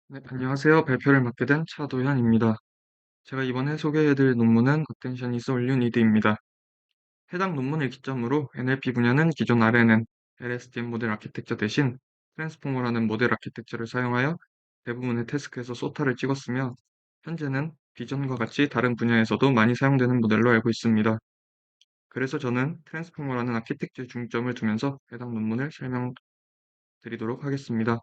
네, 안녕하세요. 발표를 맡게 된 차도현입니다. 제가 이번에 소개해드릴 논문은 Attention is all you need입니다. 해당 논문을 기점으로 NLP 분야는 기존 RNN, LSTM 모델 아키텍처 대신 트랜스포머라는 모델 아키텍처를 사용하여 대부분의 태스크에서 소타를 찍었으며, 현재는 비전과 같이 다른 분야에서도 많이 사용되는 모델로 알고 있습니다. 그래서 저는 트랜스포머라는 아키텍처에 중점을 두면서 해당 논문을 설명드리도록 하겠습니다.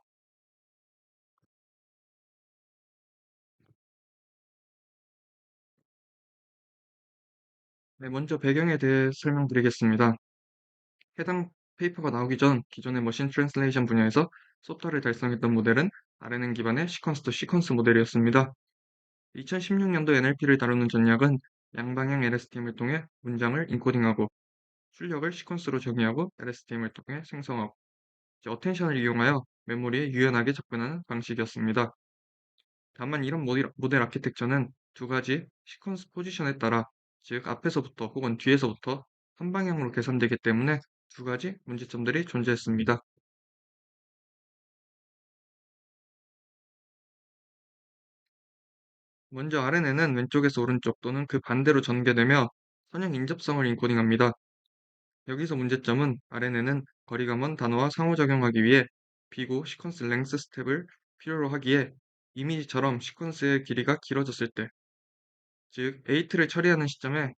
네, 먼저 배경에 대해 설명드리겠습니다. 해당 페이퍼가 나오기 전 기존의 머신 트랜슬레이션 분야에서 소타를 달성했던 모델은 RNN 기반의 시퀀스 투 시퀀스 모델이었습니다. 2016년도 NLP를 다루는 전략은 양방향 LSTM을 통해 문장을 인코딩하고 출력을 시퀀스로 정의하고 LSTM을 통해 생성하고 어텐션을 이용하여 메모리에 유연하게 접근하는 방식이었습니다. 다만 이런 모델 아키텍처는 두 가지 시퀀스 포지션에 따라, 즉 앞에서부터 혹은 뒤에서부터 한 방향으로 계산되기 때문에 두 가지 문제점들이 존재했습니다. 먼저 RNN은 왼쪽에서 오른쪽 또는 그 반대로 전개되며 선형 인접성을 인코딩합니다. 여기서 문제점은 RNN은 거리가 먼 단어와 상호작용하기 위해 비고 시퀀스 랭스 스텝을 필요로 하기에 이미지처럼 시퀀스의 길이가 길어졌을 때, 즉 에이트를 처리하는 시점에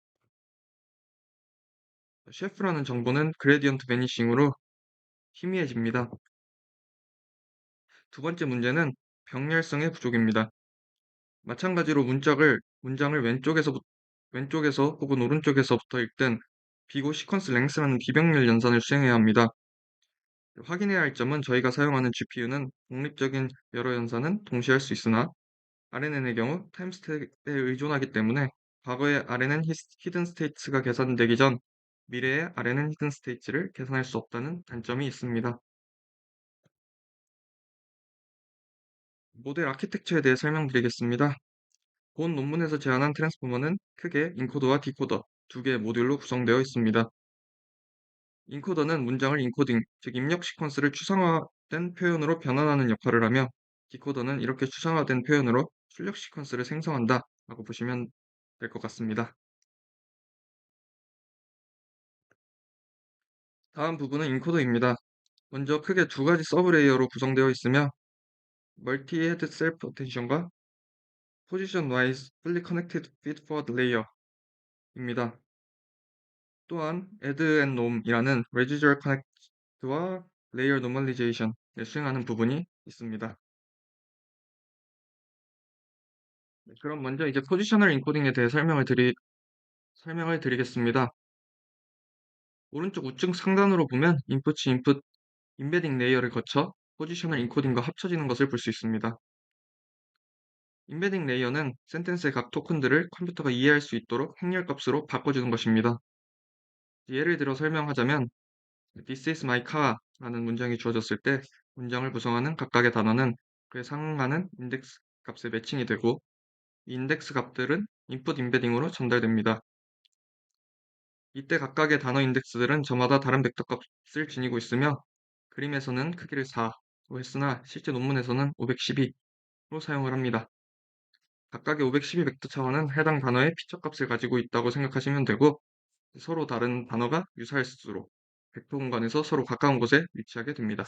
셰프라는 정보는 그레디언트 베니싱으로 희미해집니다. 두 번째 문제는 병렬성의 부족입니다. 마찬가지로 문장을 왼쪽에서 혹은 오른쪽에서부터 읽든 비고 시퀀스 랭스라는 비병렬 연산을 수행해야 합니다. 확인해야 할 점은 저희가 사용하는 GPU는 독립적인 여러 연산은 동시에 할 수 있으나 RNN의 경우 타임스텝에 의존하기 때문에 과거의 RNN 히든 스테이츠가 계산되기 전 미래의 RNN 히든 스테이츠를 계산할 수 없다는 단점이 있습니다. 모델 아키텍처에 대해 설명드리겠습니다. 본 논문에서 제안한 트랜스포머는 크게 인코더와 디코더 두 개의 모듈로 구성되어 있습니다. 인코더는 문장을 인코딩, 즉 입력 시퀀스를 추상화된 표현으로 변환하는 역할을 하며, 디코더는 이렇게 추상화된 표현으로 출력 시퀀스를 생성한다 라고 보시면 될 것 같습니다. 다음 부분은 인코더입니다. 먼저 크게 두 가지 서브 레이어로 구성되어 있으며 멀티 헤드 셀프 어텐션과 포지션 와이즈 fully connected feedforward 레이어입니다. 또한 add and nom이라는 residual connect와 layer normalization을 수행하는 부분이 있습니다. 네, 그럼 먼저 이제 포지셔널 인코딩에 대해 설명을 드리겠습니다. 오른쪽 우측 상단으로 보면 인put 임베딩 레이어를 거쳐 포지셔널 인코딩과 합쳐지는 것을 볼 수 있습니다. 임베딩 레이어는 센텐스의 각 토큰들을 컴퓨터가 이해할 수 있도록 행렬 값으로 바꿔주는 것입니다. 예를 들어 설명하자면 This is my car 라는 문장이 주어졌을 때 문장을 구성하는 각각의 단어는 그에 상응하는 인덱스 값에 매칭이 되고, 이 인덱스 값들은 인풋 임베딩으로 전달됩니다. 이때 각각의 단어 인덱스들은 저마다 다른 벡터 값을 지니고 있으며, 그림에서는 크기를 4로 했으나 실제 논문에서는 512로 사용을 합니다. 각각의 512 벡터 차원은 해당 단어의 피처 값을 가지고 있다고 생각하시면 되고, 서로 다른 단어가 유사할수록 벡터 공간에서 서로 가까운 곳에 위치하게 됩니다.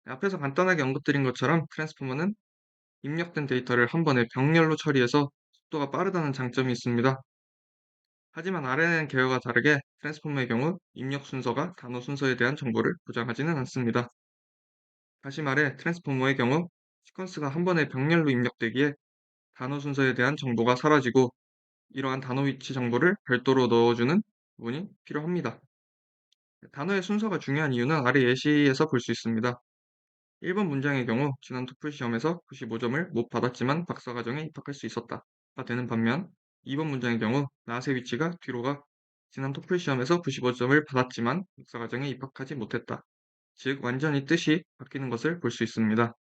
앞에서 간단하게 언급드린 것처럼 트랜스포머는 입력된 데이터를 한 번에 병렬로 처리해서 속도가 빠르다는 장점이 있습니다. 하지만 RNN 계열과 다르게 트랜스포머의 경우 입력 순서가 단어 순서에 대한 정보를 보장하지는 않습니다. 다시 말해 트랜스포머의 경우 시퀀스가 한 번에 병렬로 입력되기에 단어 순서에 대한 정보가 사라지고, 이러한 단어 위치 정보를 별도로 넣어주는 부분이 필요합니다. 단어의 순서가 중요한 이유는 아래 예시에서 볼 수 있습니다. 1번 문장의 경우 지난 토플 시험에서 95점을 못 받았지만 박사과정에 입학할 수 있었다가 되는 반면, 2번 문장의 경우 나의 위치가 뒤로가 지난 토플 시험에서 95점을 받았지만 박사과정에 입학하지 못했다. 즉 완전히 뜻이 바뀌는 것을 볼 수 있습니다.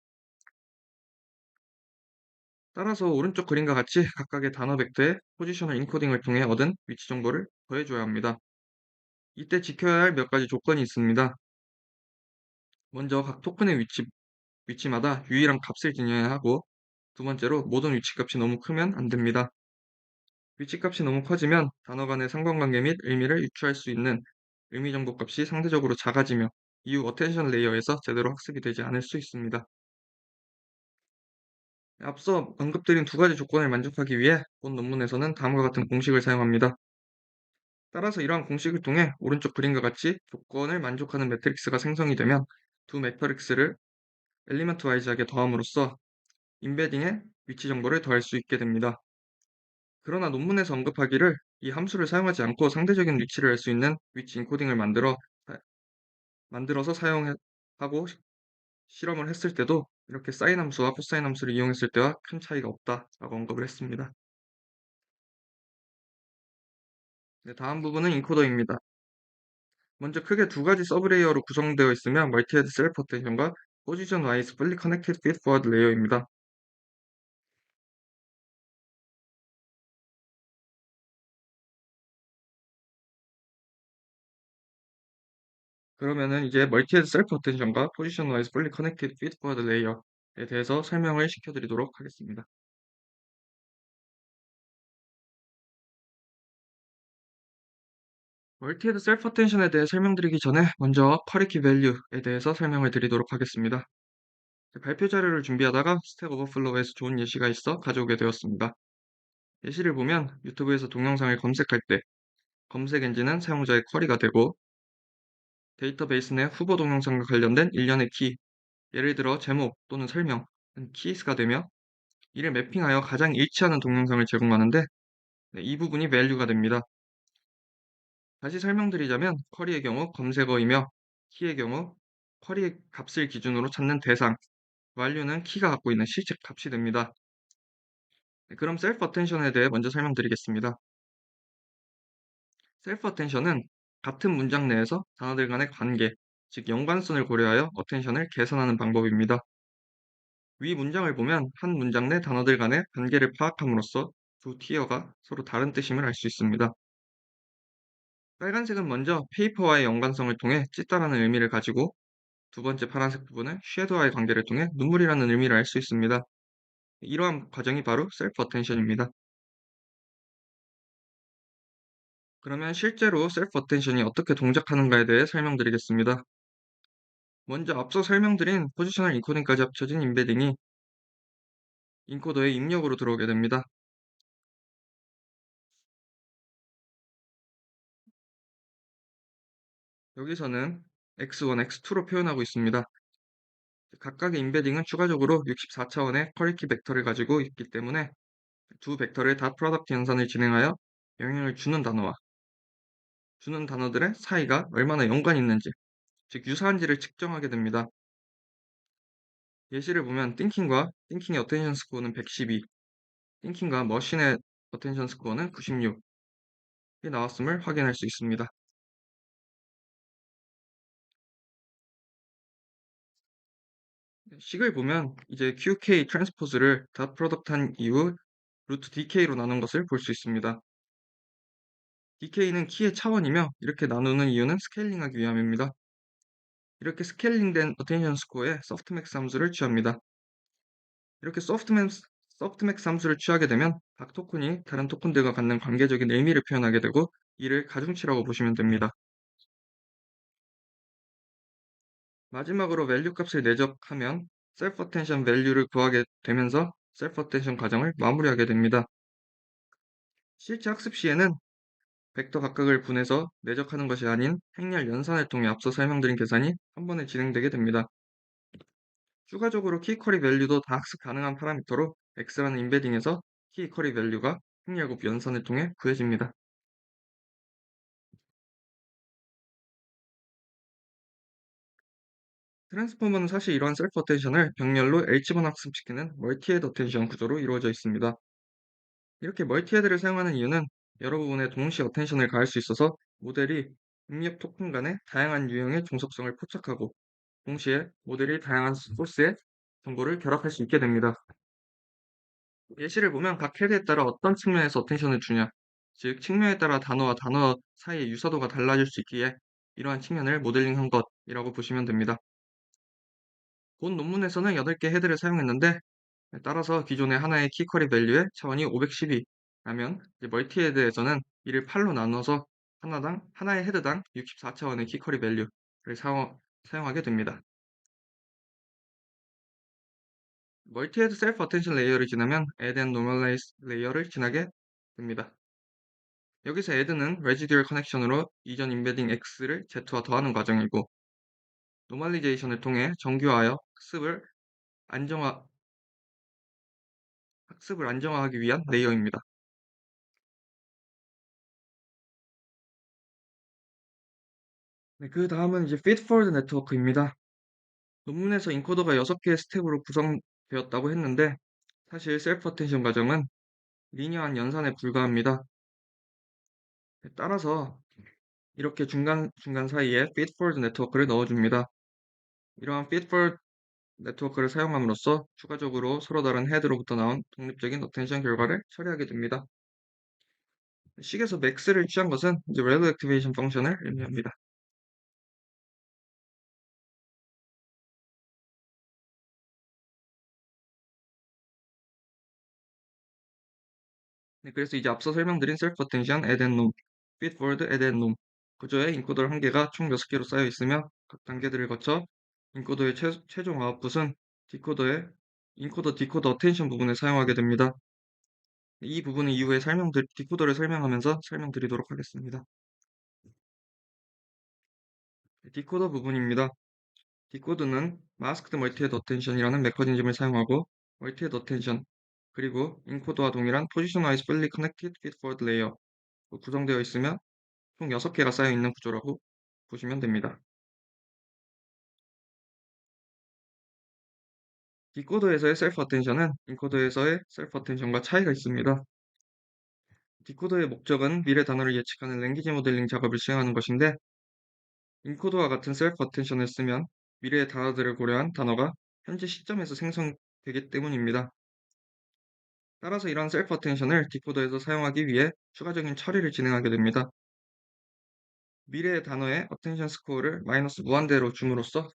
따라서 오른쪽 그림과 같이 각각의 단어 벡터에 포지셔널 인코딩을 통해 얻은 위치 정보를 더해줘야 합니다. 이때 지켜야 할 몇 가지 조건이 있습니다. 먼저 각 토큰의 위치 위치마다 유일한 값을 지녀야 하고, 두 번째로 모든 위치값이 너무 크면 안 됩니다. 위치값이 너무 커지면 단어 간의 상관관계 및 의미를 유추할 수 있는 의미 정보 값이 상대적으로 작아지며 이후 어텐션 레이어에서 제대로 학습이 되지 않을 수 있습니다. 앞서 언급드린 두 가지 조건을 만족하기 위해 본 논문에서는 다음과 같은 공식을 사용합니다. 따라서 이러한 공식을 통해 오른쪽 그림과 같이 조건을 만족하는 매트릭스가 생성이 되면 두 매트릭스를 엘리먼트 와이즈하게 더함으로써 임베딩에 위치 정보를 더할 수 있게 됩니다. 그러나 논문에서 언급하기를 이 함수를 사용하지 않고 상대적인 위치를 알 수 있는 위치 인코딩을 만들어서 사용하고 실험을 했을 때도 이렇게 사인 함수와 코사인 함수를 이용했을 때와 큰 차이가 없다라고 언급을 했습니다. 네, 다음 부분은 인코더입니다. 먼저 크게 두 가지 서브레이어로 구성되어 있으며 멀티헤드 셀프 어텐션과 포지션 와이즈 fully connected feedforward 레이어입니다. 그러면은 이제 멀티헤드 셀프 어텐션과 포지션 와이즈 fully connected feedforward 레이어에 대해서 설명을 시켜드리도록 하겠습니다. 멀티헤드 셀프 어텐션에 대해 설명드리기 전에 먼저 쿼리키 밸류에 대해서 설명을 드리도록 하겠습니다. 발표 자료를 준비하다가 스택 오버플로우에서 좋은 예시가 있어 가져오게 되었습니다. 예시를 보면 유튜브에서 동영상을 검색할 때 검색 엔진은 사용자의 쿼리가 되고 데이터베이스 내 후보 동영상과 관련된 일련의 키, 예를 들어 제목 또는 설명은 키스가 되며 이를 매핑하여 가장 일치하는 동영상을 제공하는데 이 부분이 밸류가 됩니다. 다시 설명드리자면 쿼리의 경우 검색어이며 키의 경우 쿼리의 값을 기준으로 찾는 대상, value는 키가 갖고 있는 실제 값이 됩니다. 그럼 셀프 어텐션에 대해 먼저 설명드리겠습니다. 셀프 어텐션은 같은 문장 내에서 단어들 간의 관계, 즉 연관성을 고려하여 어텐션을 계산하는 방법입니다. 위 문장을 보면 한 문장 내 단어들 간의 관계를 파악함으로써 두 티어가 서로 다른 뜻임을 알 수 있습니다. 빨간색은 먼저 페이퍼와의 연관성을 통해 찢다라는 의미를 가지고 두 번째 파란색 부분은 쉐도와의 관계를 통해 눈물이라는 의미를 알 수 있습니다. 이러한 과정이 바로 셀프 어텐션입니다. 그러면 실제로 셀프 어텐션이 어떻게 동작하는가에 대해 설명드리겠습니다. 먼저 앞서 설명드린 포지셔널 인코딩까지 합쳐진 임베딩이 인코더의 입력으로 들어오게 됩니다. 여기서는 x1, x2로 표현하고 있습니다. 각각의 임베딩은 추가적으로 64차원의 쿼리키 벡터를 가지고 있기 때문에 두 벡터를 닷 프로덕트 연산을 진행하여 영향을 주는 단어들의 사이가 얼마나 연관이 있는지, 즉 유사한지를 측정하게 됩니다. 예시를 보면 띵킹의 어텐션 스코어는 112, 띵킹과 머신의 어텐션 스코어는 96이 나왔음을 확인할 수 있습니다. 식을 보면 이제 QK 트랜스포즈를 닷 프로덕트한 이후 루트 DK로 나눈 것을 볼 수 있습니다. DK는 키의 차원이며 이렇게 나누는 이유는 스케일링하기 위함입니다. 이렇게 스케일링된 어텐션 스코어에 소프트맥스 함수를 취합니다. 이렇게 소프트맥스 함수를 취하게 되면 각 토큰이 다른 토큰들과 갖는 관계적인 의미를 표현하게 되고 이를 가중치라고 보시면 됩니다. 마지막으로 밸류 값을 내적하면 셀프 어텐션 밸류를 구하게 되면서 셀프 어텐션 과정을 마무리하게 됩니다. 실제 학습 시에는 벡터 각각을 분해서 내적하는 것이 아닌 행렬 연산을 통해 앞서 설명드린 계산이 한 번에 진행되게 됩니다. 추가적으로 키 쿼리 밸류도 다 학습 가능한 파라미터로 x라는 임베딩에서 키 쿼리 밸류가 행렬 곱 연산을 통해 구해집니다. 트랜스포머는 사실 이러한 셀프 어텐션을 병렬로 L치번 학습시키는 멀티헤드 어텐션 구조로 이루어져 있습니다. 이렇게 멀티헤드를 사용하는 이유는 여러 부분에 동시 어텐션을 가할 수 있어서 모델이 입력 토큰 간의 다양한 유형의 종속성을 포착하고 동시에 모델이 다양한 소스의 정보를 결합할 수 있게 됩니다. 예시를 보면 각 헤드에 따라 어떤 측면에서 어텐션을 주냐, 즉 측면에 따라 단어와 단어 사이의 유사도가 달라질 수 있기에 이러한 측면을 모델링한 것이라고 보시면 됩니다. 본 논문에서는 8개 헤드를 사용했는데 따라서 기존의 하나의 키커리 밸류의 차원이 512라면 멀티 헤드에서는 이를 8로 나눠서 하나의 헤드당 64차원의 키커리 밸류를 사용하게 됩니다. 멀티 헤드 셀프 어텐션 레이어를 지나면 add and normalize 레이어를 지나게 됩니다. 여기서 add는 residual connection으로 이전 임베딩 x를 z와 더하는 과정이고 normalization을 통해 정교하여 안정화, 학습을 안정화하기 위한 레이어입니다. 네, 그 다음은 이제 feedforward 네트워크입니다. 논문에서 인코더가 6개의 스텝으로 구성되었다고 했는데 사실 셀프 어텐션 과정은 리니어한 연산에 불과합니다. 네, 따라서 이렇게 중간 사이에 feedforward 네트워크를 넣어줍니다. 이러한 feedforward 네트워크를 사용함으로써 추가적으로 서로 다른 헤드로부터 나온 독립적인 어텐션 결과를 처리하게 됩니다. 식에서 max를 취한 것은 이제 rel activation 펑션을 의미합니다. 네, 그래서 이제 앞서 설명드린 셀프 어텐션, add and nom, feedforward, add and nom 구조의 인코더 한 개가 총 6개로 쌓여 있으며 각 단계들을 거쳐 인코더의 최종 아웃풋은 인코더 디코더 어텐션 부분에 사용하게 됩니다. 이 부분은 이후에 디코더를 설명하면서 설명드리도록 하겠습니다. 디코더 부분입니다. 디코드는 마스크드 멀티헤드 어텐션이라는 메커니즘을 사용하고 멀티헤드 어텐션 그리고 인코더와 동일한 포지션 와이즈 fully connected feedforward 레이어 구성되어 있으며 총 6개가 쌓여 있는 구조라고 보시면 됩니다. 디코더에서의 셀프 어텐션은 인코더에서의 셀프 어텐션과 차이가 있습니다. 디코더의 목적은 미래 단어를 예측하는 랭귀지 모델링 작업을 수행하는 것인데 인코더와 같은 셀프 어텐션을 쓰면 미래의 단어들을 고려한 단어가 현재 시점에서 생성되기 때문입니다. 따라서 이러한 셀프 어텐션을 디코더에서 사용하기 위해 추가적인 처리를 진행하게 됩니다. 미래의 단어의 어텐션 스코어를 마이너스 무한대로 줌으로써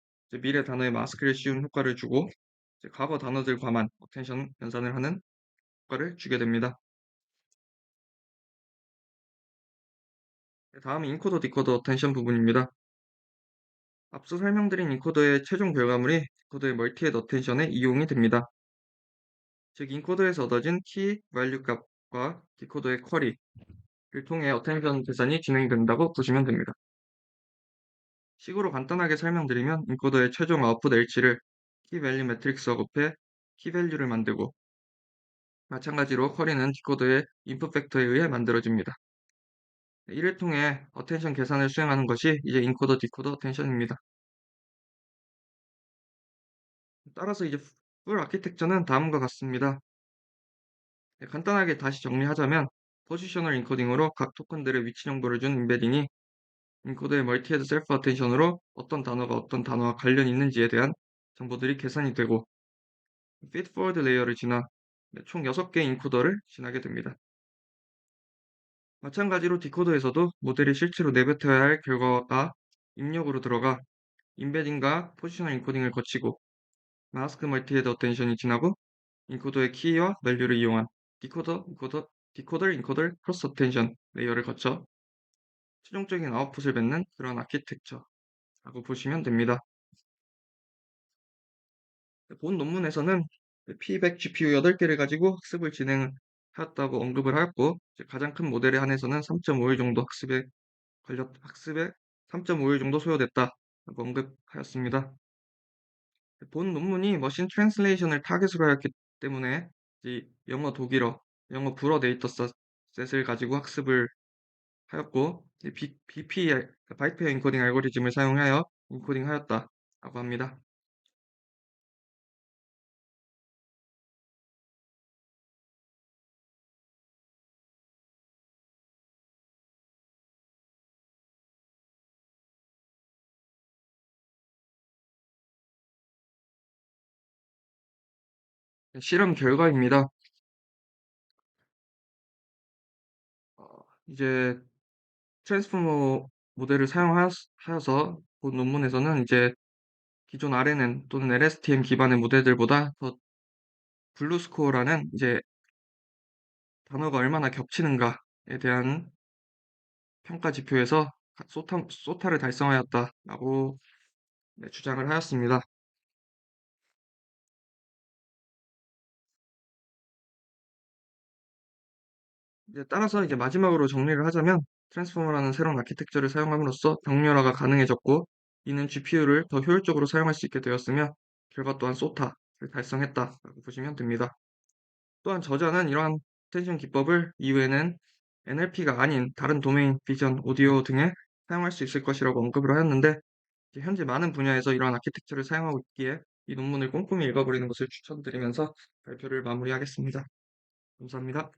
미래 단어의 마스크를 씌운 효과를 주고 과거 단어들과만 어텐션 연산을 하는 효과를 주게 됩니다. 다음은 인코더 디코더 어텐션 부분입니다. 앞서 설명드린 인코더의 최종 결과물이 디코더의 멀티헤드 어텐션에 이용이 됩니다. 즉 인코더에서 얻어진 키 밸류 값과 디코더의 쿼리를 통해 어텐션 계산이 진행된다고 보시면 됩니다. 식으로 간단하게 설명드리면 인코더의 최종 아웃풋 L치를 키 밸류 매트릭스와 곱해 키 밸류를 만들고 마찬가지로 쿼리는 디코더의 인풋 팩터에 의해 만들어집니다. 이를 통해 어텐션 계산을 수행하는 것이 이제 인코더 디코더 어텐션입니다. 따라서 이제 풀 아키텍처는 다음과 같습니다. 네, 간단하게 다시 정리하자면 포지셔널 인코딩으로 각 토큰들의 위치 정보를 준 임베딩이 인코더의 멀티헤드 셀프 어텐션으로 어떤 단어가 어떤 단어와 관련이 있는지에 대한 정보들이 계산이 되고 feedforward 레이어를 지나 총 6개의 인코더를 지나게 됩니다. 마찬가지로 디코더에서도 모델이 실제로 내뱉어야 할 결과가 입력으로 들어가 임베딩과 포지셔널 인코딩을 거치고 마스크 멀티헤드 어텐션이 지나고 인코더의 키와 밸류를 이용한 디코더, 인코더, 크로스 어텐션 레이어를 거쳐 최종적인 아웃풋을 맺는 그런 아키텍처라고 보시면 됩니다. 본 논문에서는 P100 GPU 8개를 가지고 학습을 진행하였다고 언급을 하였고 가장 큰 모델에 한해서는 3.5일 정도 학습에 3.5일 정도 소요됐다고 언급하였습니다. 본 논문이 머신 트랜슬레이션을 타겟으로 하였기 때문에 이제 영어 불어 데이터 셋을 가지고 학습을 하였고 BPI, 바이페어 인코딩 알고리즘을 사용하여 인코딩하였다라고 합니다. 실험 결과입니다. 이제 트랜스포머 모델을 사용하여서 본 논문에서는 이제 기존 RNN 또는 LSTM 기반의 모델들보다 더 블루스코어라는 이제 단어가 얼마나 겹치는가에 대한 평가 지표에서 소타를 달성하였다라고 네, 주장을 하였습니다. 이제 따라서 이제 마지막으로 정리를 하자면 트랜스포머라는 새로운 아키텍처를 사용함으로써 병렬화가 가능해졌고 이는 GPU를 더 효율적으로 사용할 수 있게 되었으며 결과 또한 소타를 달성했다라고 보시면 됩니다. 또한 저자는 이러한 텐션 기법을 이후에는 NLP가 아닌 다른 도메인, 비전, 오디오 등에 사용할 수 있을 것이라고 언급을 하였는데 현재 많은 분야에서 이러한 아키텍처를 사용하고 있기에 이 논문을 꼼꼼히 읽어버리는 것을 추천드리면서 발표를 마무리하겠습니다. 감사합니다.